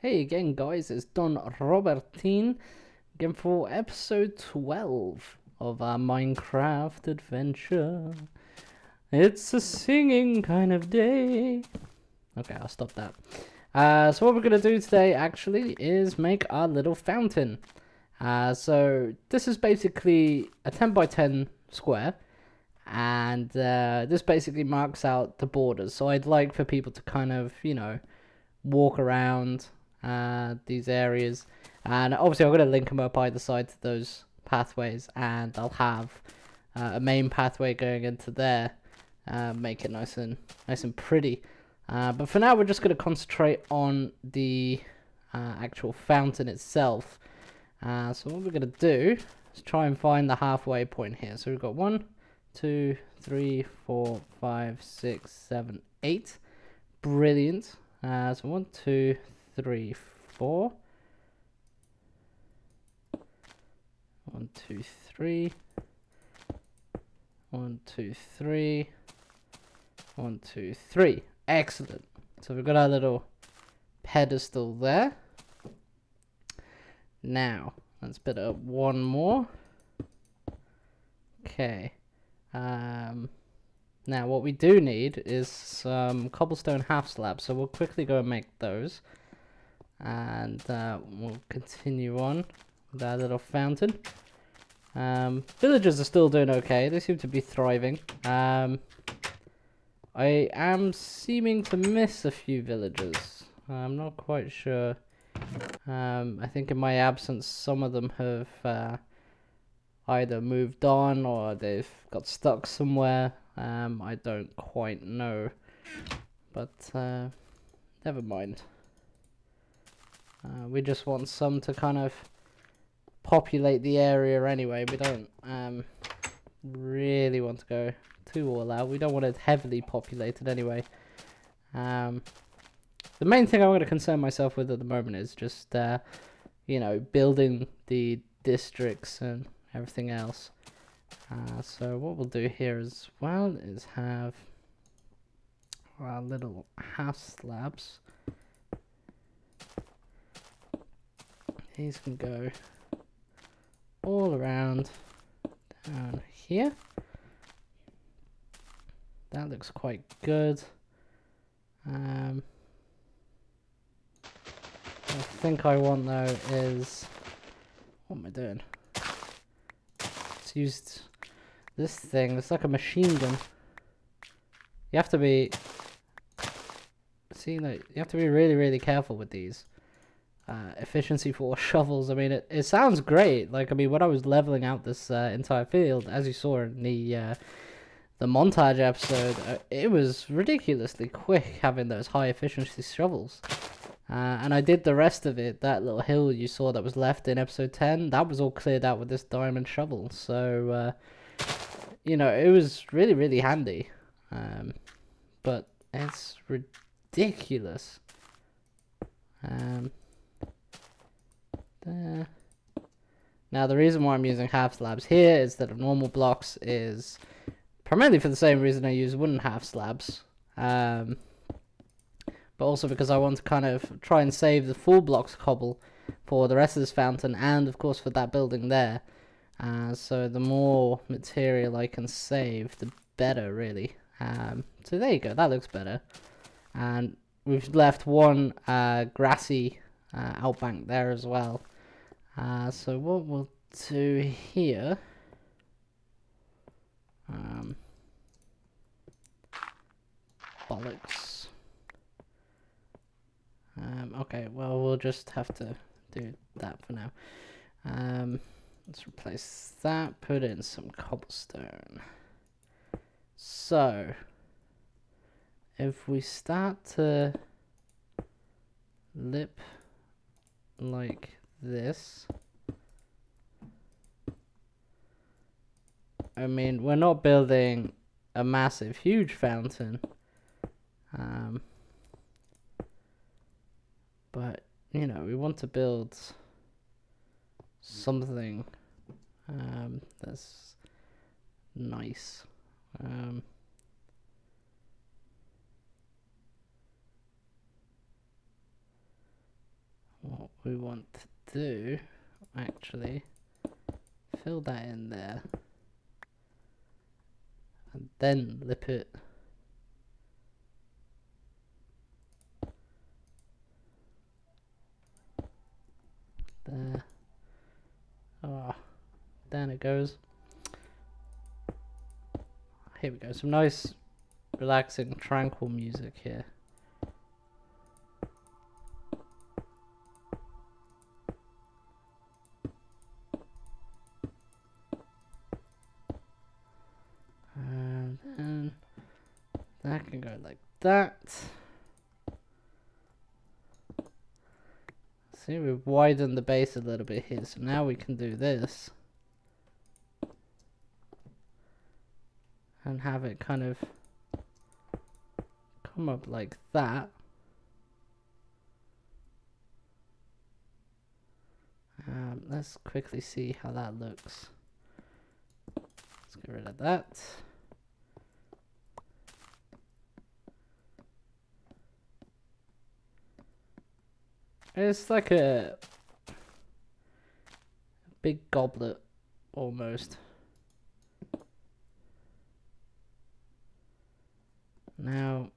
Hey again, guys, it's Donrobertin again for episode 12 of our Minecraft adventure. It's a singing kind of day. Okay, I'll stop that. So what we're going to do today actually is make our little fountain. So this is basically a 10 by 10 square. And this basically marks out the borders. So I'd like for people to kind of, walk around these areas, and obviously I'm going to link them up either side to those pathways, and I'll have a main pathway going into there, make it nice and pretty. But for now we're just going to concentrate on the actual fountain itself. So what we're going to do is try and find the halfway point here. So we've got 1 2 3 4 5 6 7 8. Brilliant. So 1 2 3 4. 1 2 3. 1 2 3. 1 2 3. Excellent. So we've got our little pedestal there. Now let's put up one more. Okay. Now what we do need is some cobblestone half slabs, so we'll quickly go and make those, and we'll continue on with our little fountain. Villagers are still doing okay, they seem to be thriving. I am seeming to miss a few villagers. I'm not quite sure. I think in my absence some of them have either moved on or they've got stuck somewhere. I don't quite know, but never mind. We just want some to kind of populate the area anyway. We don't really want to go too all out. We don't want it heavily populated anyway. The main thing I'm going to concern myself with at the moment is just building the districts and everything else. So what we'll do here as well is have our little half slabs. These can go all around down here. That looks quite good. I think I want though is, what am I doing? It's used this thing. It's like a machine gun. You have to be, you have to be really careful with these. Efficiency for shovels. I mean, it sounds great. Like, I mean, when I was leveling out this entire field, as you saw in the montage episode, it was ridiculously quick having those high efficiency shovels. And I did the rest of it. That little hill you saw that was left in episode 10, that was all cleared out with this diamond shovel. So, it was really handy. But it's ridiculous. There. Now, the reason why I'm using half slabs here is that normal blocks is primarily for the same reason I use wooden half slabs. But also because I want to kind of try and save the full blocks cobble for the rest of this fountain, and of course for that building there. So the more material I can save, the better, really. So there you go, that looks better. And we've left one grassy outbank there as well. So what we'll do here, bollocks. Okay, well, we'll just have to do that for now. Let's replace that, put in some cobblestone. So, if we start to lip like this, I mean, we're not building a massive, huge fountain. But, we want to build something that's nice. we want to do, actually, fill that in there. And then lip it. There. Oh, down it goes. Here we go. Some nice, relaxing, tranquil music here. And then that can go like that. See, we've widened the base a little bit here, so now we can do this. And have it kind of come up like that. Let's quickly see how that looks. Let's get rid of that. It's like a big goblet, almost. Now,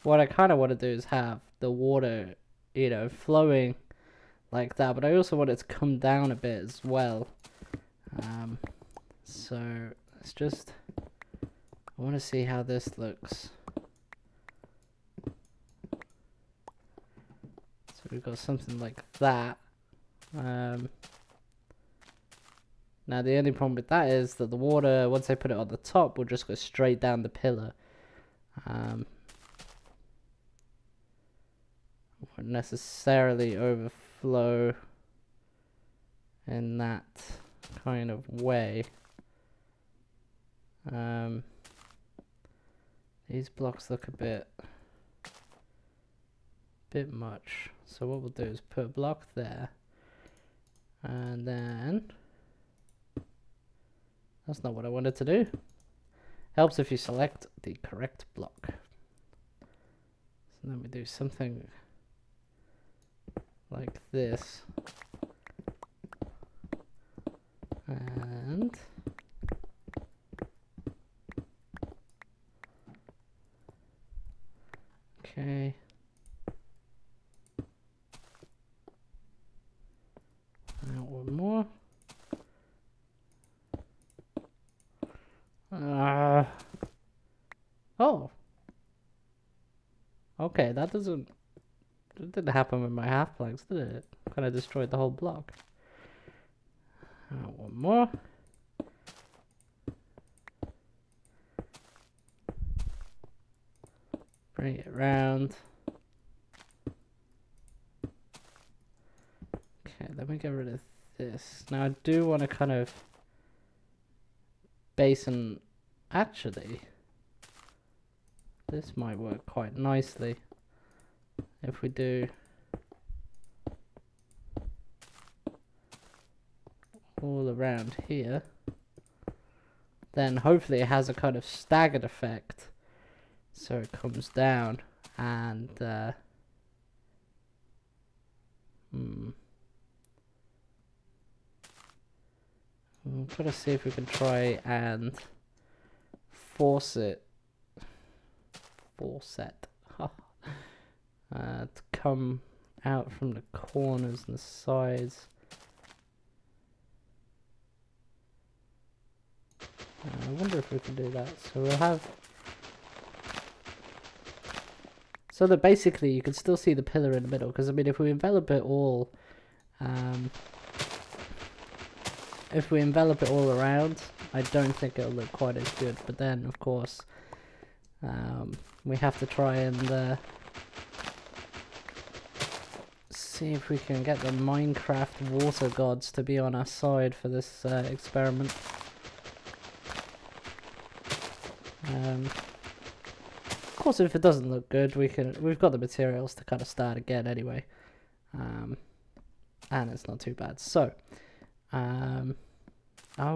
what I kind of want to do is have the water, you know, flowing like that, but I also want it to come down a bit as well. So let's just, I want to see how this looks. So we've got something like that. Now the only problem with that is that the water, once I put it on the top, will just go straight down the pillar. Won't necessarily overflow in that kind of way. These blocks look a bit much. So what we'll do is put a block there, and then that's not what I wanted to do. Helps if you select the correct block. So then we do something like this, and okay. Now one more. Oh. Okay, that didn't happen with my half planks, did it? Kind of destroyed the whole block. One more. Bring it round. Okay, let me get rid of this. Now I do want to kind of basin. Actually, this might work quite nicely if we do all around here. Then hopefully it has a kind of staggered effect, so it comes down and we'll try to see if we can try and force it to come out from the corners and the sides. I wonder if we can do that. So we'll have, so that basically you can still see the pillar in the middle, because I mean if we envelop it all around, I don't think it'll look quite as good. But then of course we have to try and see if we can get the Minecraft water gods to be on our side for this experiment. Of course, if it doesn't look good, we've got the materials to kind of start again anyway, and it's not too bad. So, are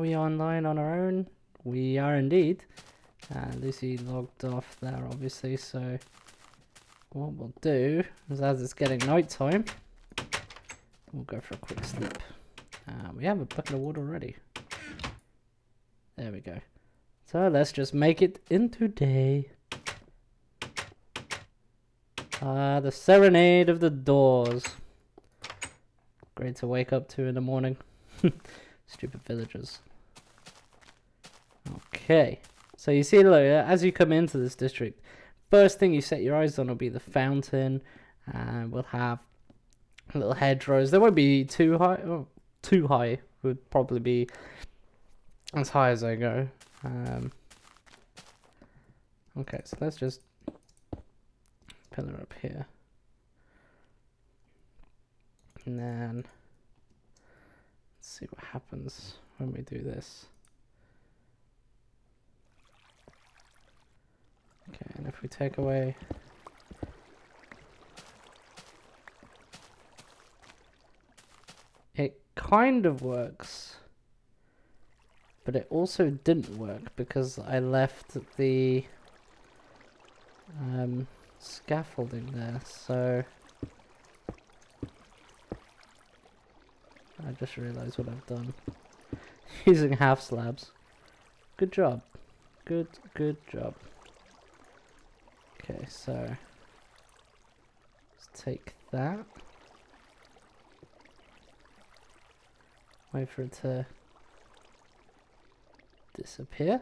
we online on our own? We are indeed. Lucy logged off there, obviously, so what we'll do is, as it's getting night time, we'll go for a quick sleep. We have a bucket of water already. There we go. So let's just make it into day. The serenade of the doors. Great to wake up to in the morning. Stupid villagers. Okay. So you see, look, as you come into this district, first thing you set your eyes on will be the fountain. And we'll have little hedgerows. They won't be too high. Oh, too high. Would probably be as high as I go. Okay, so let's just pillar up here. And then let's see what happens when we do this. Okay, and if we take away it kind of works, but it also didn't work because I left the scaffolding there, so I just realized what I've done. Using half slabs. Good job. Good job. Okay, so let's take that. Wait for it to disappear.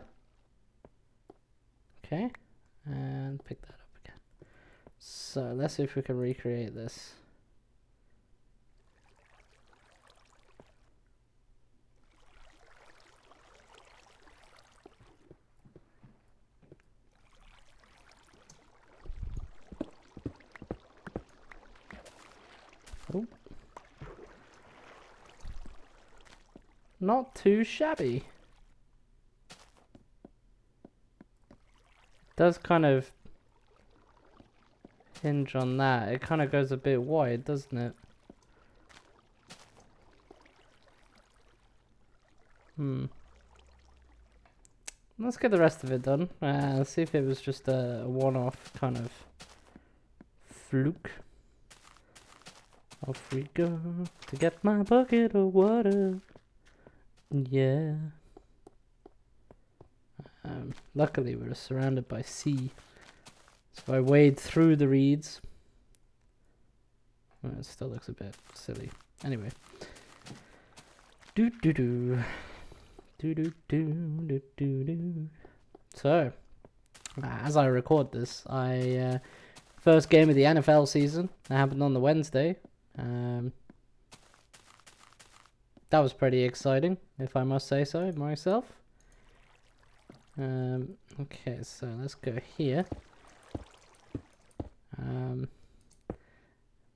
Okay, and pick that up again. So let's see if we can recreate this. Oh. Not too shabby. Does kind of hinge on that. It kind of goes a bit wide, doesn't it? Let's get the rest of it done. Let's see if it was just a one-off kind of fluke. Off we go to get my bucket of water. Yeah. Luckily we're surrounded by sea, so I wade through the reeds. Well, it still looks a bit silly. Anyway. So, as I record this, first game of the NFL season. That happened on the Wednesday. That was pretty exciting, if I must say so myself. Okay, so let's go here.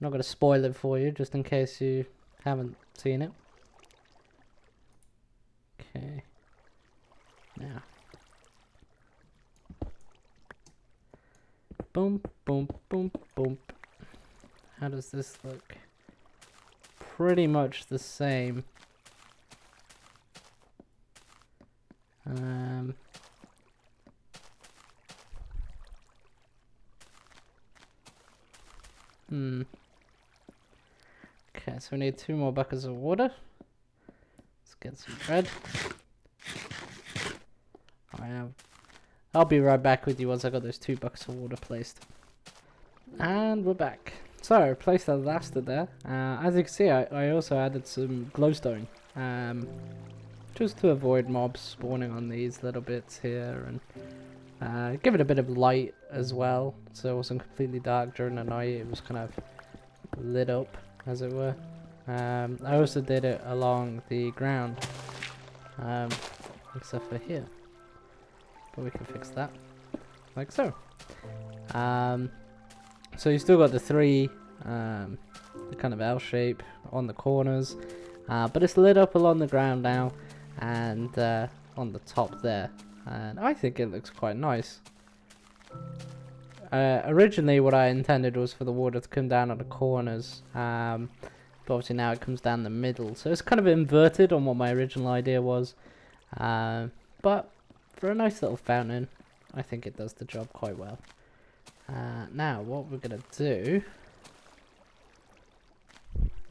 Not going to spoil it for you, just in case you haven't seen it. Okay. Now. Boom, boom, boom, boom. How does this look? Pretty much the same. Okay, so we need 2 more buckets of water. Let's get some bread. I'll be right back with you once I got those 2 buckets of water placed. And we're back. So I placed that lasted there. As you can see, I also added some glowstone. Just to avoid mobs spawning on these little bits here, and give it a bit of light as well, so it wasn't completely dark during the night. It was kind of lit up, as it were. I also did it along the ground, except for here, but we can fix that like so. So you still got the 3 the kind of L shape on the corners, but it's lit up along the ground now, and on the top there, and I think it looks quite nice. Originally what I intended was for the water to come down at the corners, but obviously now it comes down the middle, so it's kind of inverted on what my original idea was, but for a nice little fountain I think it does the job quite well. Now what we're gonna do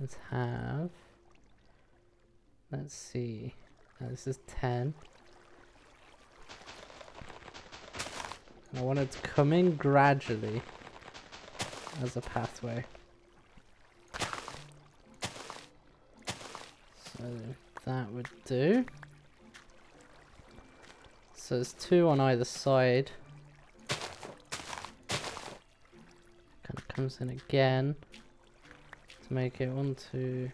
is have, let's see, this is 10. I want it to come in gradually as a pathway. So that would do. So there's 2 on either side. Kind of comes in again to make it 1, 2,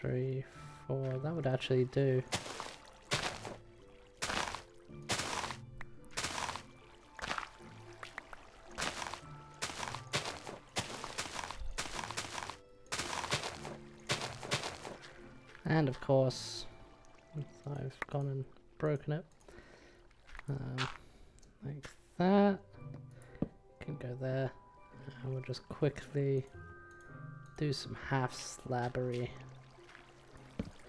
3, 4. That would actually do. And of course, I've gone and broken it. Like that. Can go there. And we'll just quickly do some half slabbery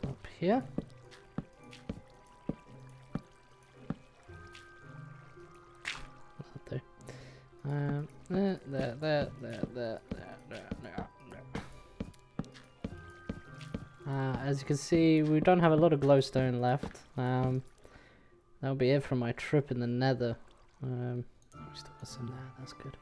up here. That'll do. There. As you can see, we don't have a lot of glowstone left. That'll be it from my trip in the nether. We still got some there, that's good.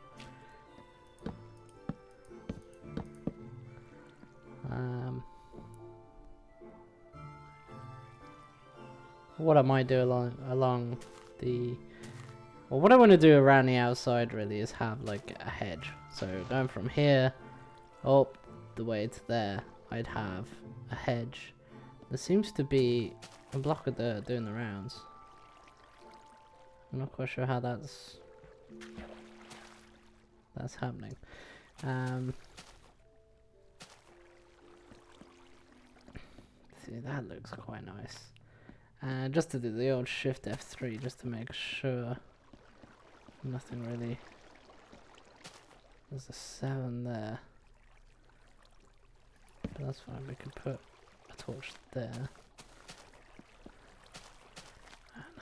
What I might do along the... Well, what I want to do around the outside really is have like a hedge. So going from here up the way to there, I'd have a hedge. There seems to be a block of dirt doing the rounds. I'm not quite sure how that's happening. See, that looks quite nice. Just to do the old Shift F3 just to make sure nothing really. There's a 7 there. But that's fine, we can put a torch there.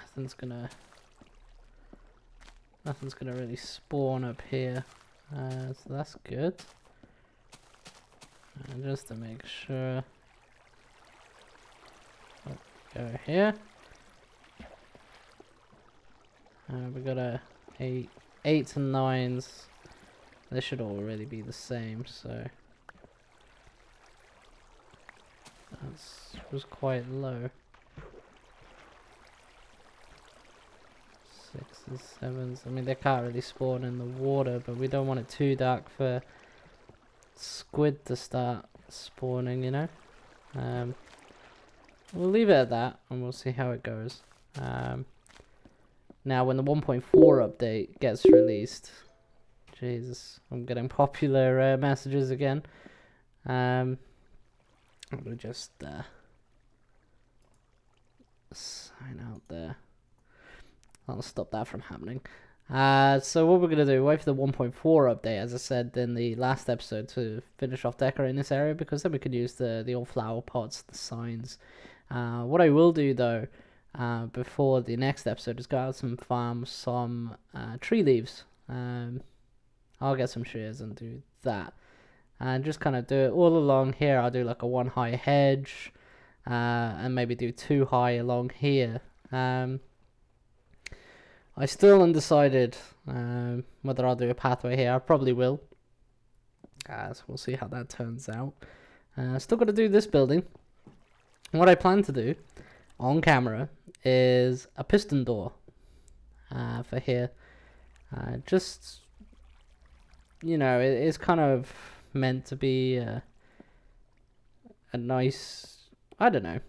Nothing's gonna really spawn up here. So that's good. And just to make sure, go here. We got a 8 and 9s. They should all really be the same, so that was quite low. 6s, 7s. I mean, they can't really spawn in the water, but we don't want it too dark for squid to start spawning, you know. We'll leave it at that, and we'll see how it goes. Now, when the 1.4 update gets released, Jesus, I'm getting popular messages again. I'm gonna just sign out there. I'll stop that from happening. So what we're going to do, wait for the 1.4 update, as I said in the last episode, to finish off decorating this area, because then we could use the old flower pots, the signs. What I will do, though, before the next episode, is go out and farm some tree leaves. I'll get some shears and do that. And just kind of do it all along here. I'll do like a 1 high hedge, and maybe do 2 high along here. I still undecided whether I'll do a pathway here. I probably will. So we'll see how that turns out. Still got to do this building. And what I plan to do on camera is a piston door for here. Just, you know, it is kind of meant to be a nice, I don't know.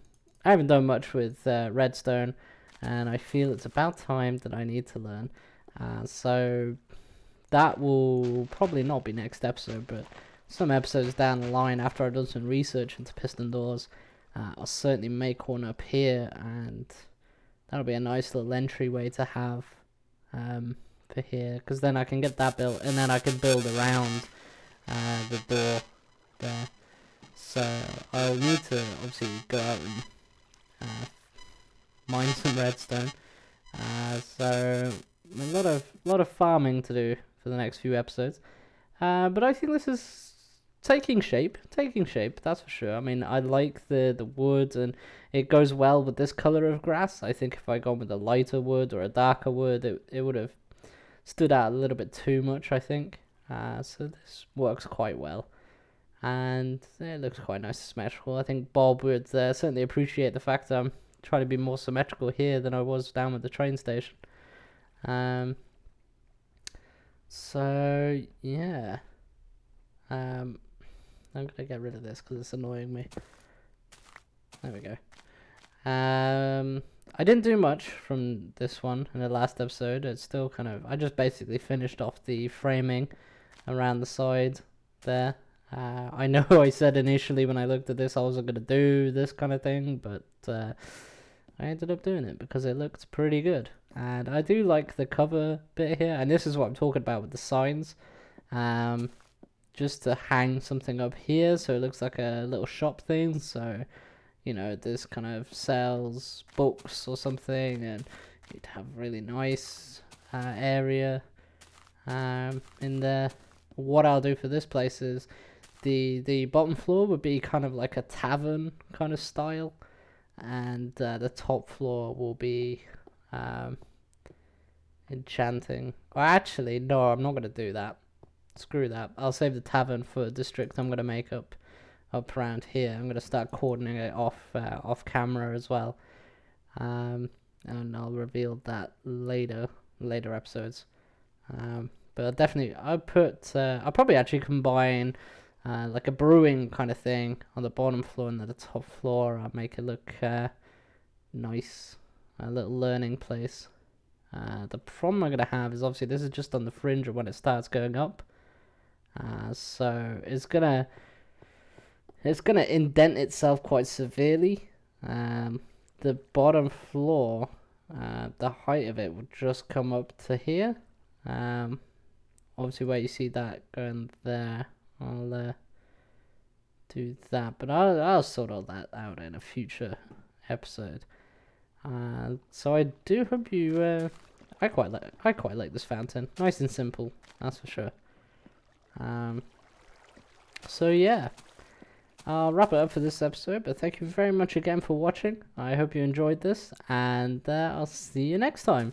I haven't done much with redstone, and I feel it's about time that I need to learn. So that will probably not be next episode, but some episodes down the line, after I've done some research into piston doors, I'll certainly make one up here, and that'll be a nice little entryway to have for here, because then I can get that built, and then I can build around the door there. So I'll need to obviously go out and mine some redstone. So a lot of farming to do for the next few episodes. But I think this is taking shape, that's for sure. I mean, I like the wood, and it goes well with this color of grass. I think if I gone with a lighter wood or a darker wood, it would have stood out a little bit too much, I think. So this works quite well, and it looks quite nice and symmetrical. I think Bob would certainly appreciate the fact that I'm trying to be more symmetrical here than I was down at the train station. So yeah, I'm gonna get rid of this because it's annoying me. There we go. I didn't do much from this one in the last episode. It's still kind of, I just basically finished off the framing around the side there. I know I said initially when I looked at this I wasn't gonna do this kind of thing, but I ended up doing it because it looked pretty good. And I do like the cover bit here, and this is what I'm talking about with the signs. Just to hang something up here so it looks like a little shop thing, so you know, this kind of sells books or something, and you'd have a really nice area in there. What I'll do for this place is the bottom floor would be kind of like a tavern kind of style, and the top floor will be enchanting. Or actually, no, I'm not going to do that. Screw that. I'll save the tavern for a district I'm going to make up around here. I'm going to start cordoning it off camera as well, and I'll reveal that later episodes. But definitely I'll probably actually combine like a brewing kind of thing on the bottom floor, and then the top floor I'll make it look nice, a little learning place. The problem I'm going to have is obviously this is just on the fringe of when it starts going up, so it's gonna indent itself quite severely. The bottom floor, the height of it would just come up to here. Obviously where you see that going there, I'll do that, but I'll sort all that out in a future episode. So I do hope you I quite like this fountain. Nice and simple, that's for sure. So yeah, I'll wrap it up for this episode, but thank you very much again for watching. I hope you enjoyed this, and I'll see you next time.